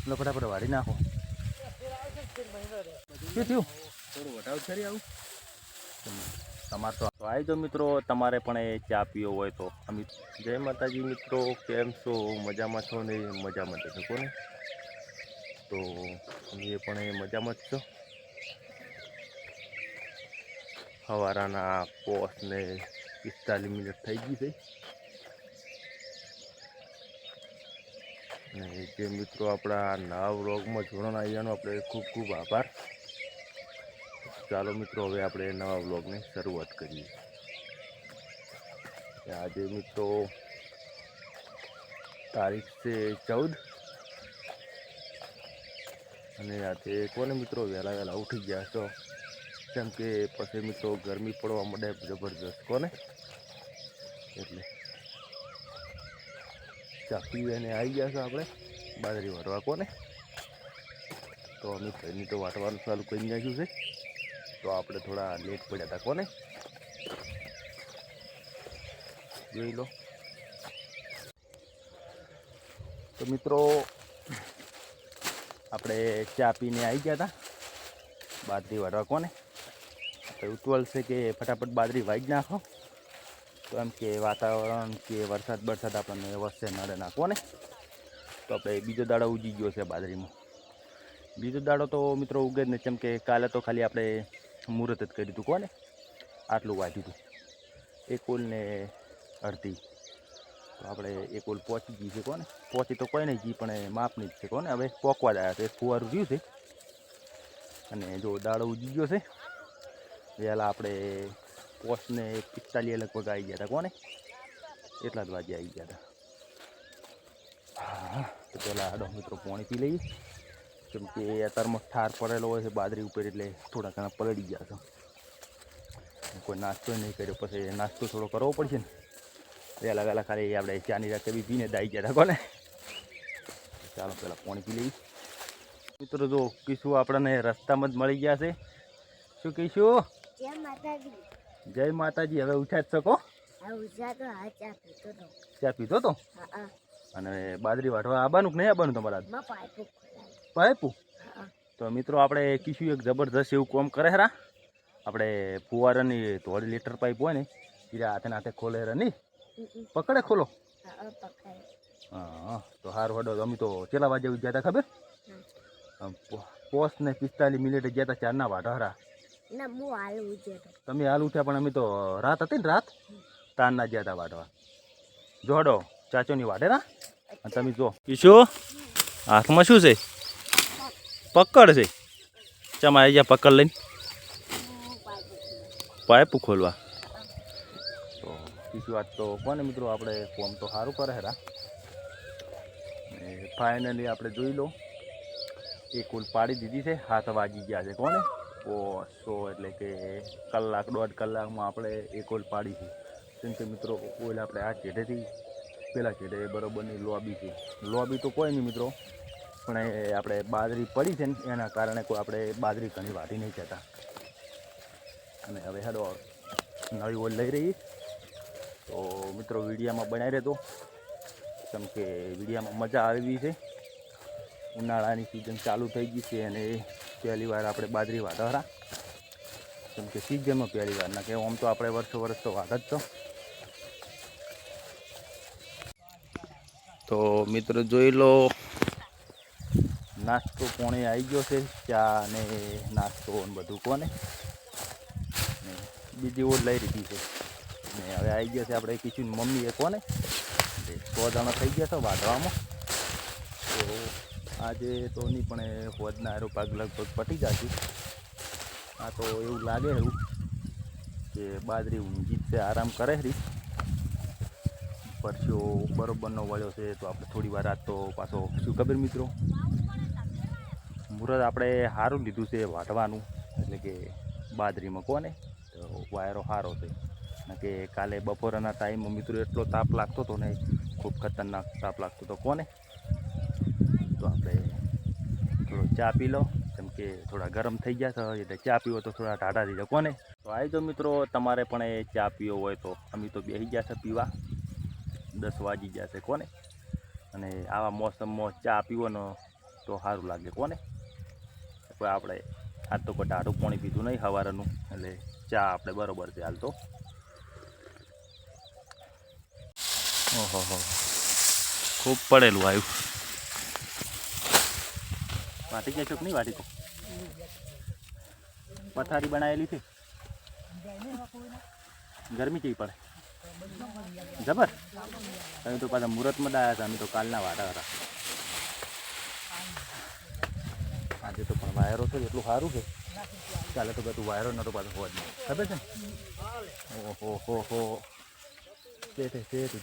એટલે ફટાફટ વાળી નાખો. શું થયું? થોડું વટાવ કરી આવું. તમારે તો આવી જાઓ મિત્રો, તમારે પણ એ ચા પીવો હોય તો. અમિત જય માતાજી મિત્રો, કેમ છો? મજામાં છો ને? મજામાં જશો કોને? તો અમે પણ એ મજામાં જ છો. સવારના 5:45 થઈ ગઈ છે. અને જે મિત્રો આપણા નવા વ્લોગમાં જોડાણ આવ્યાનો આપણે ખૂબ ખૂબ આભાર. ચાલો મિત્રો, હવે આપણે નવા વ્લોગની શરૂઆત કરીએ. આજે મિત્રો તારીખ છે 14 અને આજે કોને મિત્રો વહેલા વહેલા ઉઠી ગયા છો, કેમ કે પછી મિત્રો ગરમી પડવા માંડે જબરજસ્ત કોને, એટલે ચા પીને આવી ગયા છો આપણે બાજરી વાટવા કોને. તો અમે ભાઈની તો વાટવાનું ચાલુ કરી નાખ્યું છે, તો આપણે થોડા લેટ પડ્યા હતા કોને, જોઈ લો. તો મિત્રો આપણે ચા પીને આવી ગયા હતા બાજરી વાટવા કોને. આપણે ઉતવળ છે કે ફટાફટ બાજરી વાઈ જ નાખો, તો એમ કે વાતાવરણ કે વરસાદ આપણને વરસે નડે નાખો ને. તો આપણે બીજો દાડો ઉગી ગયો છે બાજરીમાં. બીજો દાડો તો મિત્રો ઉગે જ નહીં, કેમ કે કાલે તો ખાલી આપણે મુહૂર્ત જ કર્યું હતું કોને, આટલું વાંચ્યું હતું. એક ઓલને અડધી તો આપણે એક ઓલ પહોંચી ગઈ છે કોને. પહોંચી તો કોઈ નહીં ગઈ, પણ માપની જ છે કોને. હવે પોકવા જ આવ્યા તો એક ફુવારું રહ્યું છે. અને જો દાડો ઉગી ગયો છે વહેલા આપણે 5:45 લગભગ આવી ગયા હતા કોને, એટલા જ વાગે આવી ગયા હતા. હા, તો પહેલાં આડો મિત્રો પાણી પી લઈએ, કેમ કે અત્યારમાં ઠાર પડેલો હોય છે બાજરી ઉપર, એટલે થોડા ઘણા પલળી ગયા છે. કોઈ નાસ્તો નહીં કર્યો, પછી નાસ્તો થોડો કરવો પડશે ને. વહેલા વહેલા ખાલી આપણે ચાની રાતે બી પીને દાઈ ગયા હતા કોને. ચાલો પહેલાં પાણી પી લઈએ. મિત્રો જો કીશું આપણને રસ્તામાં જ મળી ગયા છે. શું કહીશું? જય માતાજી. જય માતાજી. હવે ઉઠ્યા જ શકો? ચા પીતો તો. અને બાજરી વાટવા આવવાનું કે નહીં આવવાનું તમારા? પાઇપું. તો મિત્રો આપણે કીશું એક જબરદસ્ત એવું કામ કરે ખરા. આપણે ફુવારાની 1.5 લીટર પાઇપ હોય ને, એ હાથે હાથે ખોલે રે નહીં, પકડે ખોલો. હા, તો હાર વડો. અમે તો કેટલા વાગે ગયા હતા ખબર? 5:45 ગયા હતા ચારના વાટવા. તમે હાલ ઉઠ્યા, પણ અમે તો રાત હતી ને, રાત તારના ગયા હતા વાટવા. જોડો ચાચોની વાટે ના. અને તમે જો કીશું હાથમાં શું છે? પકડ છે. ચમ આવી ગયા પકડ લઈને પાઇપ ખોલવા. તો કીશું વાત તો કોને મિત્રો આપણે ફોર્મ તો સારું કરે હેરા. ફાઇનલી આપણે જોઈ લો, એક કુલ પાડી દીધી છે. 7 વાગી ગયા છે કોને. 100 એટલે કે કલાક 1.5 કલાકમાં આપણે એક ઓલ પાડી છે. કેમ કે મિત્રો ઓલ આપણે આ ચેઢેથી પેલા ચેઢે બરોબરની લોબી છે. લોબી તો કોઈ નહીં મિત્રો, પણ એ આપણે બાજરી પડી છે ને એના કારણે કોઈ આપણે બાજરી ઘણી વાટી નહીં કહેતા. અને હવે હેડો નવી ઓલ લઈ રહી. તો મિત્રો વિડીયામાં બનાવી રહેતો, કેમ કે વિડીયામાં મજા આવી છે. ઉનાળાની સિઝન ચાલુ થઈ ગઈ છે અને પહેલી વાર આપણે બાજરી વાટવા, કેમ કે સિઝનમાં પહેલી વાર. ના કે આમ તો આપણે વર્ષો તો વાટ જ છો. તો મિત્રો જોઈ લો, નાસ્તો પાણી આવી ગયો છે. ચા ને નાસ્તો ને બધું કોને. બીજી ઓર લઈ લીધી છે ને હવે આવી ગયો છે આપણે કિચન મમ્મી એ કોને. 100 જણા થઈ ગયા છે વાટવામાં. તો આજે તો નહીં, પણ હોદના હારો પાક લગભગ પટી જશે. આ તો એવું લાગે એવું કે બાજરી ઊંઘી જ છે, આરામ કરે રહી. પરસ્યો બરોબરનો વળ્યો છે, તો આપણે થોડી વાર આજ તો પાછો શું ખબર મિત્રો, મુહૂર્ત આપણે સારું લીધું છે વાટવાનું, એટલે કે બાજરીમાં કોને. તો વાયરો સારો છે. કે કાલે બપોરના ટાઈમમાં મિત્રો એટલો તાપ લાગતો હતો ને, ખૂબ ખતરનાક તાપ લાગતો હતો કોને. તો આપણે થોડો ચા પી લો, કેમ કે થોડા ગરમ થઈ ગયા છે, એટલે ચા પીવો તો થોડા ટાઢા થઈ જાય કોને. તો આવી જાઓ મિત્રો, તમારે પણ એ ચા પીવો હોય તો. અમે તો બેસી ગયા છે પીવા, 10 વાગી ગયા છે કોને. અને આવા મોસમમાં ચા પીવાનો તો સારું લાગે કોને. કોઈ આપણે આજ તો કોઈ ટાઢું પાણી પીધું નહીં સવારનું, એટલે ચા આપણે બરાબર છે હાલ તો. ઓહો હો, ખૂબ પડેલું આવ્યું. વાટી કે ચોક નહીં વાટી તો પથારી બનાવેલી છે. ગરમી કેવી પડે જબર. તમે તો પાછા મુહૂર્તમાં ડાયા હતા, અમે તો કાલના વાટા હતા. આજે તો પણ વાયરો છે એટલું સારું છે. કાલે તો બધું વાયરો નતો પાછો હોવા જ નહીં, ખબર છે ને. ઓહો હો હો, છે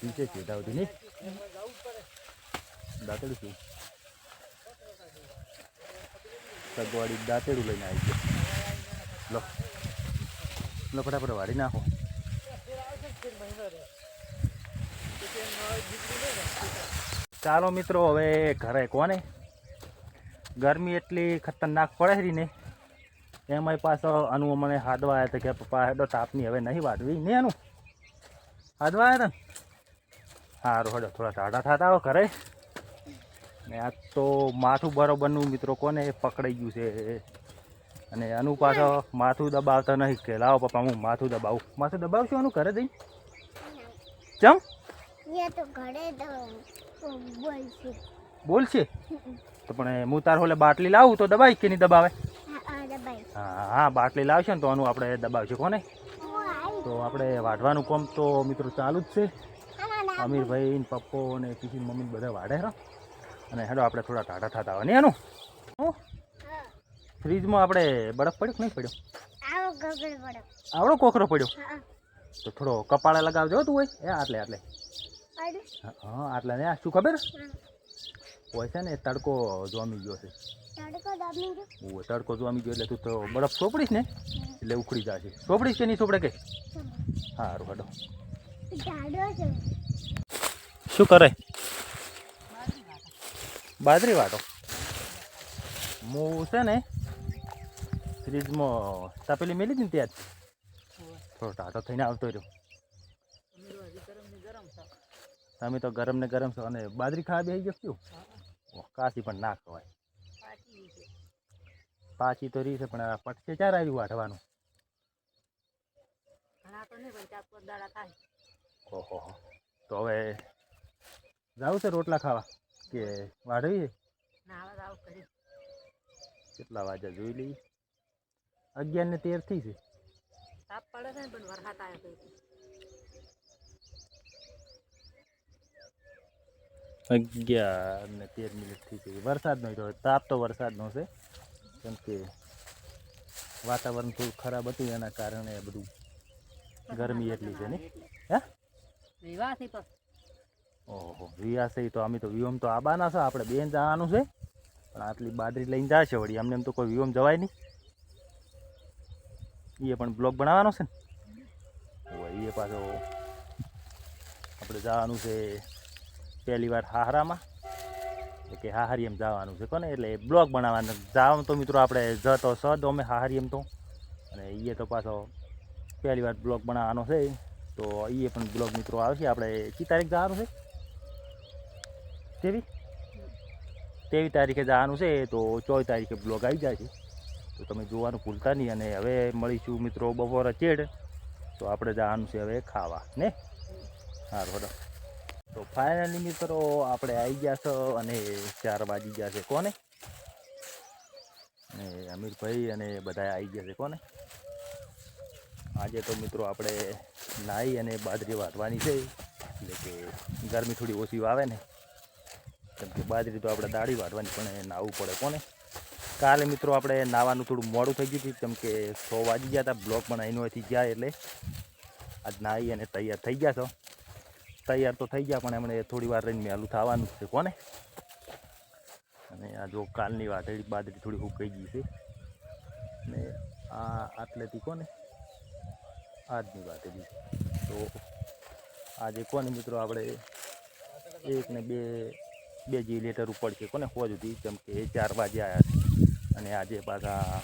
દીશે છે દાવતી નહીં દાંતેડું છું. સગવાડી દાંતેડું લઈને આવી ગયો. લો લો ફટાફટ વાળી નાખો. ચાલો મિત્રો હવે ઘરે કોને. ગરમી એટલી ખતરનાક પડે છે ને, એમાંય પાછો અનુ મને હાદવા આવ્યા હતા કે પપ્પા હેડો તાપની હવે નહીં વાટવી ને. એનું હાદવા આવ્યા હતા ને. સારું હેડો થોડા ટાઢા થતા આવો ઘરે. ને આજ તો માથું બરોબરનું મિત્રો કોને પકડાઈ ગયું છે. અને અનુ પાછો માથું દબાવતા નહીં કે લાવો પપ્પા હું માથું દબાવું. માથું દબાવશું અનુ ઘરે જઈ ચમ બોલશે તો પણ હું તાર હોલે બાટલી લાવું તો દબાઈ કે નહીં દબાવે. હા હા બાટલી લાવશે ને તો આનું આપણે દબાવશું કોને. તો આપણે વાઢવાનું કામ તો મિત્રો ચાલુ જ છે. અમીરભાઈ ને પપ્પો ને પીસી મમ્મી બધા વાઢે હરો. અને હેડો આપણે થોડા ટાઢા થતા હોય ને. એનું ફ્રીજમાં આપણે બરફ પડ્યો કે નહીં પડ્યો? આવડો કોકરો પડ્યો તો થોડો કપાળે લગાવજો તું હોય. એ આટલે આટલે હા આટલે ને. શું ખબર હોય છે ને તડકો જોમી ગયો છે. તડકો જોમી ગયો એટલે તું તો બરફ ચોપડીશ ને એટલે ઉખડી જશે. ચોપડીશ કે નહીં ચોપડે કે? સારું હેડો. શું કરે? બાજરી વાટો. હું છે ને ફ્રીજમાં તપેલી મેલી હતી ને ત્યાં થોડો ટાઢો થઈને આવતો રહ્યો. તમે તો ગરમ ને ગરમ છો અને બાજરી ખાવા બેસી ગયો કેવું? કાશી પણ ના ખવાય. પાછી તો રહી છે પણ પટકે ચાર આવ્યું વાઢવાનું. ઓહો તો હવે જાવું છે રોટલા ખાવા કે વાઢવી? કેટલા વાગ્યા જોઈ લઈએ. 11:13 થઈ છે. 11:13 થઈ છે. વરસાદ નો તાપ તો વરસાદનો છે કેમ કે વાતાવરણ થોડું ખરાબ હતું એના કારણે બધું ગરમી એટલી છે ને. હે ઓહો વિયા છે તો અમે તો વિયોમ તો આબાના છે. આપણે બેન જવાનું છે પણ આટલી બાજરી લઈને જાય છે વળી. અમને એમ તો કોઈ વિયોમ જવાય નહીં. એ પણ બ્લોગ બનાવવાનો છે ને. એ પાછો આપણે જવાનું છે પહેલી વાર હાહરામાં કે હાહરી એમ જવાનું છે કોને. એટલે બ્લોગ બનાવવાનું જવાનું તો મિત્રો આપણે જતો સદ અમે હાહરી એમ તો. અને એ તો પાછો પહેલી વાર બ્લોગ બનાવવાનો છે તો એ પણ બ્લોગ મિત્રો આવશે. આપણે કઈ તારીખ જવાનું છે? 23 તારીખે જવાનું છે તો 24 તારીખે બ્લોગ આવી જાય છે તો તમે જોવાનું ભૂલતા નહીં. અને હવે મળીશું મિત્રો બપોરે ચેડ તો આપણે જવાનું છે હવે ખાવા ને. સારું હેડો. તો ફાઇનલી મિત્રો આપણે આવી ગયા છો અને 4 વાગી ગયા છે કોને. અને અમીરભાઈ અને બધા આવી ગયા છે કોને. આજે તો મિત્રો આપણે નાહી અને બાજરી વાટવાની છે એટલે કે ગરમી થોડી ઓછી આવે ને કેમ કે બાજરી તો આપણે દાઢી વાટવાની પણ નાહવું પડે કોને. કાલે મિત્રો આપણે નાહવાનું થોડું મોડું થઈ ગયું હતું કેમ કે 6 વાગી ગયા હતા. બ્લોક પણ અહીંથી ગયા એટલે આજ નાહી અને તૈયાર થઈ ગયા છો. તૈયાર તો થઈ ગયા પણ એમણે થોડી વાર રહીને મેલું થવાનું છે કોને. અને આ જો કાલની વાટેલી બાજરી થોડી સુકાઈ ગઈ છે ને આ આટલેથી કોને આજની વાટેલી. તો આજે કોને મિત્રો આપણે 1 ને 2 જી લીટર ઉપર છે કોને હોવા સુધી કેમ કે 4 વાગે આવ્યા છે. અને આજે પાછા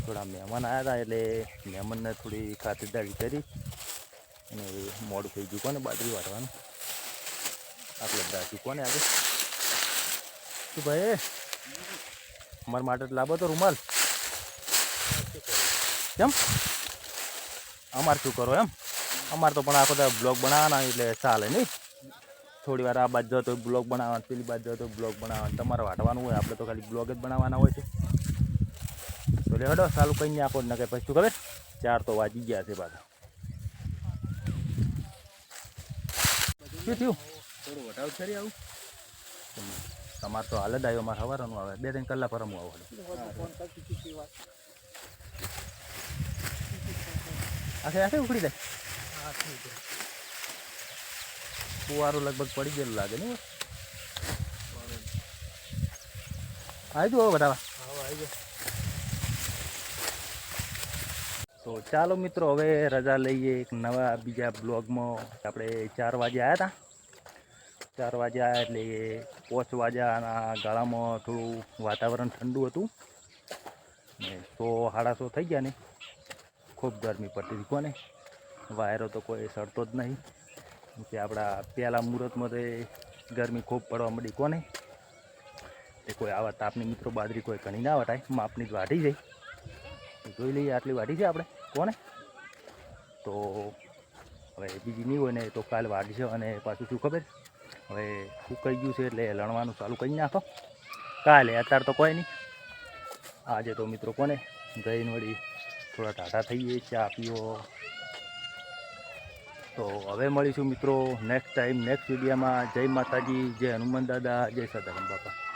થોડા મહેમાન આવ્યા હતા એટલે મહેમાનને થોડી ખાતરદારી કરી અને મોડું થઈ ગયું કોને બાજરી વાટવાનું. આટલે જ રાખ્યું કોને આજે. શું ભાઈ અમારા માટે લાવો તો રૂમાલ કેમ અમારે શું કરો એમ અમારે તો પણ આખો બ્લોગ બનાવવાના એટલે ચાલે નહીં થોડી વાર આ બાજુ તો બ્લોગ બનાવવાનો પેલી બાજુ તો બ્લોગ બનાવવાનો તમારે વાટવાનું હોય આપણે તો ખાલી બ્લોગ જ બનાવવાના હોય છે તો લે હડો ચાલુ કંઈ આખો ન કે પછી શું ખબર 4 તો વાગી ગયા છે પાછા શું થયું થોડું વટાવ કરી આવું તમારે તો હાલ જ આવ્યો અમારે સવારનું આવે 2-3 કલાક પર હું આવું આખે ઉખડી જાય ફુવારું લગભગ પડી ગયેલું લાગે ને આવી ગયો બધાવા તો ચાલો મિત્રો હવે રજા લઈએ એક નવા બીજા બ્લોગમાં આપણે 4 વાગે આવ્યા હતા 4 વાગે આવ્યા એટલે 5 વાગ્યાના ગાળામાં થોડું વાતાવરણ ઠંડુ હતું ને 100-150 થઈ ગયા ને ખૂબ ગરમી પડતી હતી કોને વાયરો તો કોઈ સડતો જ નહીં કે આપણા પહેલાં મુહૂર્તમાં તો ગરમી ખૂબ પડવા માંડી કોને એ કોઈ આવા તાપની મિત્રો બાજરી કોઈ ઘણી ના વટાય માપની જ વાઢી જાય જોઈ લઈએ આટલી વાઢી છે આપણે કોને તો હવે બીજી નહીં હોય ને તો કાલ વાઢશે અને પાછું શું ખબર હવે સુકાઈ ગયું છે એટલે લણવાનું ચાલુ કરી નાખો કાલે અત્યારે તો કોઈ નહીં આજે તો મિત્રો કોને જઈને વળી થોડા ટાટા થઈએ ચા પીવો તો હવે મળીશું મિત્રો નેક્સ્ટ ટાઈમ નેક્સ્ટ વિડીયોમાં જય માતાજી જય હનુમાન દાદા જય સદારામ બાપા